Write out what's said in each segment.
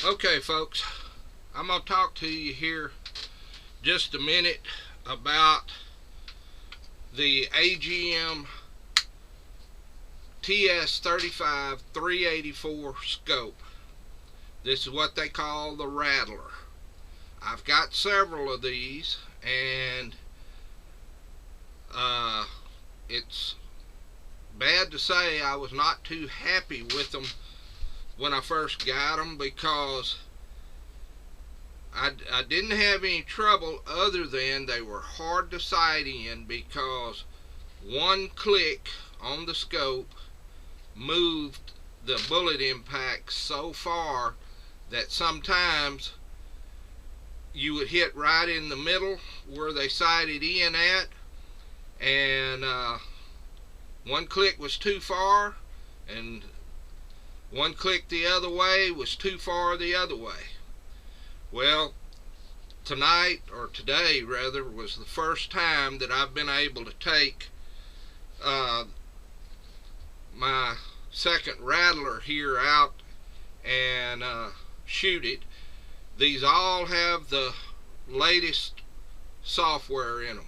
Okay, folks, I'm going to talk to you here just a minute about the AGM TS35 384 scope. This is what they call the Rattler. I've got several of these, and it's bad to say I was not too happy with them when I first got them, because I didn't have any trouble other than they were hard to sight in, because one click on the scope moved the bullet impact so far that sometimes you would hit right in the middle where they sighted in at, and one click was too far, and one click the other way was too far the other way. Well, tonight, or today rather, was the first time that I've been able to take my second Rattler here out and shoot it. These all have the latest software in them.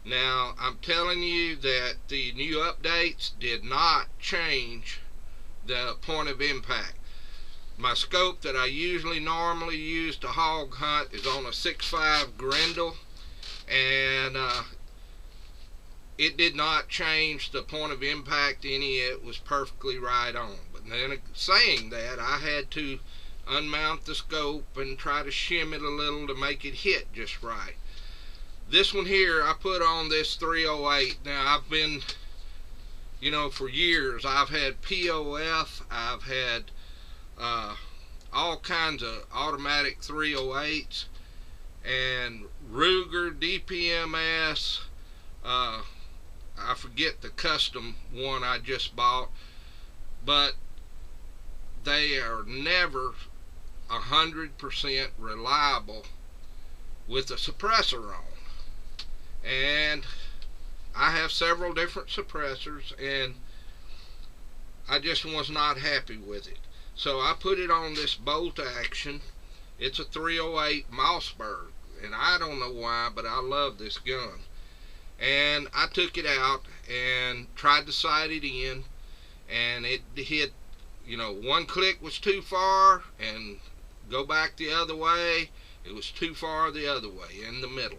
Now, I'm telling you that the new updates did not change the point of impact. My scope that I normally use to hog hunt is on a 6.5 Grendel, and it did not change the point of impact any. It was perfectly right on. But then, saying that, I had to unmount the scope and try to shim it a little to make it hit just right. This one here, I put on this 308. Now, I've been, for years, I've had POF, I've had all kinds of automatic 308s, and Ruger, DPMS, I forget the custom one I just bought, but they are never 100% reliable with a suppressor on. And I have several different suppressors, and I just was not happy with it. So I put it on this bolt action. It's a 308 Mossberg, and I don't know why, but I love this gun. And I took it out and tried to sight it in, and it hit, one click was too far, and go back the other way, it was too far the other way, in the middle.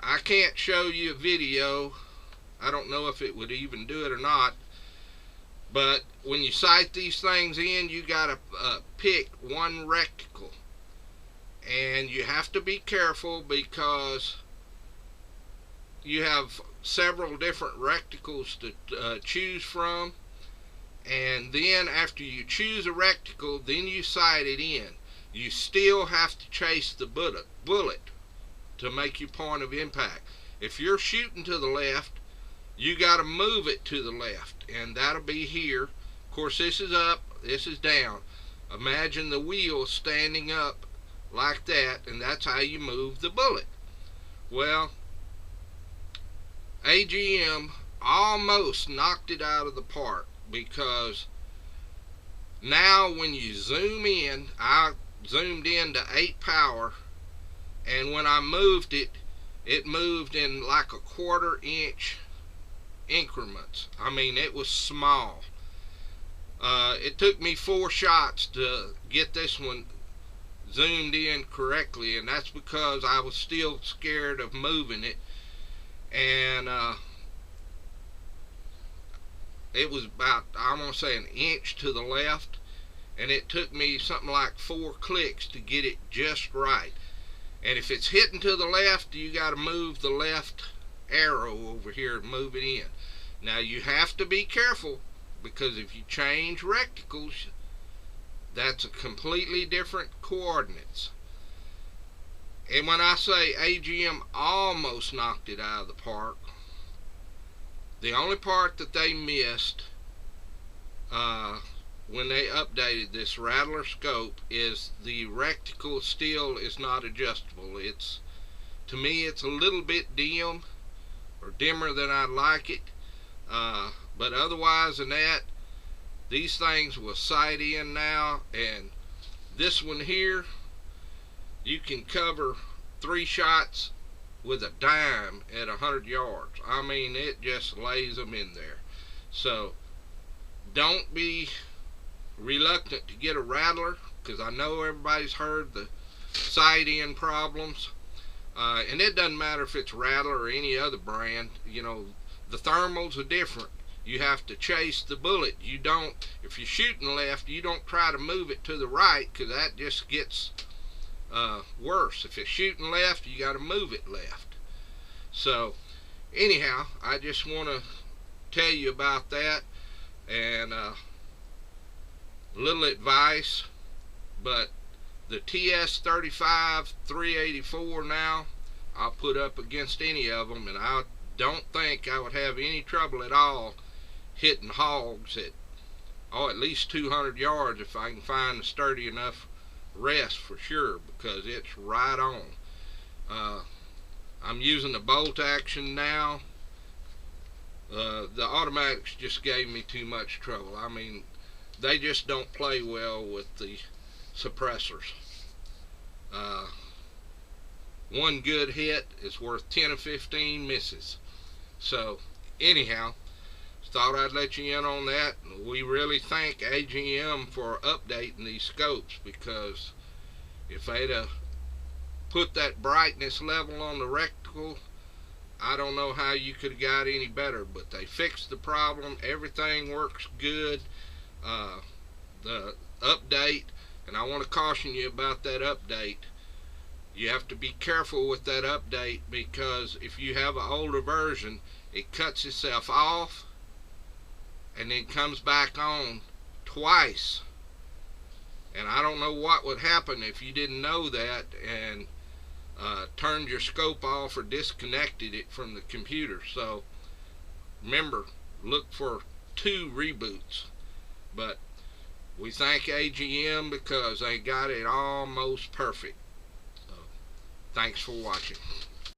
I can't show you a video. I don't know if it would even do it or not. But when you sight these things in, you gotta pick one reticle, and you have to be careful because you have several different reticles to choose from. And then after you choose a reticle, then you sight it in. You still have to chase the bullet to make your point of impact. If you're shooting to the left, you got to move it to the left, and that'll be here. Of course, this is up, this is down. Imagine the wheel standing up like that, and that's how you move the bullet. Well, AGM almost knocked it out of the park, because now when you zoom in, I zoomed in to 8 power, and when I moved it, it moved in like a 1/4 inch increments. I mean, it was small. It took me 4 shots to get this one zoomed in correctly, and that's because I was still scared of moving it. And it was about, I'm going to say, 1 inch to the left, and it took me something like 4 clicks to get it just right. And if it's hitting to the left, you got to move the left arrow over here and move it in. Now, you have to be careful, because if you change reticles, that's a completely different coordinates. And when I say AGM almost knocked it out of the park, the only part that they missed when they updated this Rattler scope is the reticle still is not adjustable. To me, it's a little bit dim, or dimmer than I'd like it. But otherwise than that, these things will sight in now, and This one here, you can cover 3 shots with a dime at 100 yards. I mean, it just lays them in there. So don't be reluctant to get a Rattler, because I know everybody's heard the sight end problems. And it doesn't matter if it's Rattler or any other brand. You know, the thermals are different. You have to chase the bullet. You don't, if you're shooting left, you don't try to move it to the right, because that just gets worse. If it's shooting left, you got to move it left. So anyhow, I just want to tell you about that, and little advice. But the TS-35 384 now, I'll put up against any of them, and I don't think I would have any trouble at all hitting hogs at at least 200 yards if I can find a sturdy enough rest, for sure, because it's right on. I'm using the bolt action now. The automatics just gave me too much trouble. I mean, they just don't play well with the suppressors. One good hit is worth 10 or 15 misses. So anyhow, thought I'd let you in on that. We really thank AGM for updating these scopes, because if they'd have put that brightness level on the reticle, I don't know how you could have got any better. But they fixed the problem. Everything works good. The update, and I want to caution you about that update. You have to be careful with that update, because if you have an older version, it cuts itself off and then comes back on twice. And I don't know what would happen if you didn't know that and turned your scope off or disconnected it from the computer. So remember, look for 2 reboots. But we thank AGM because they got it almost perfect. So thanks for watching.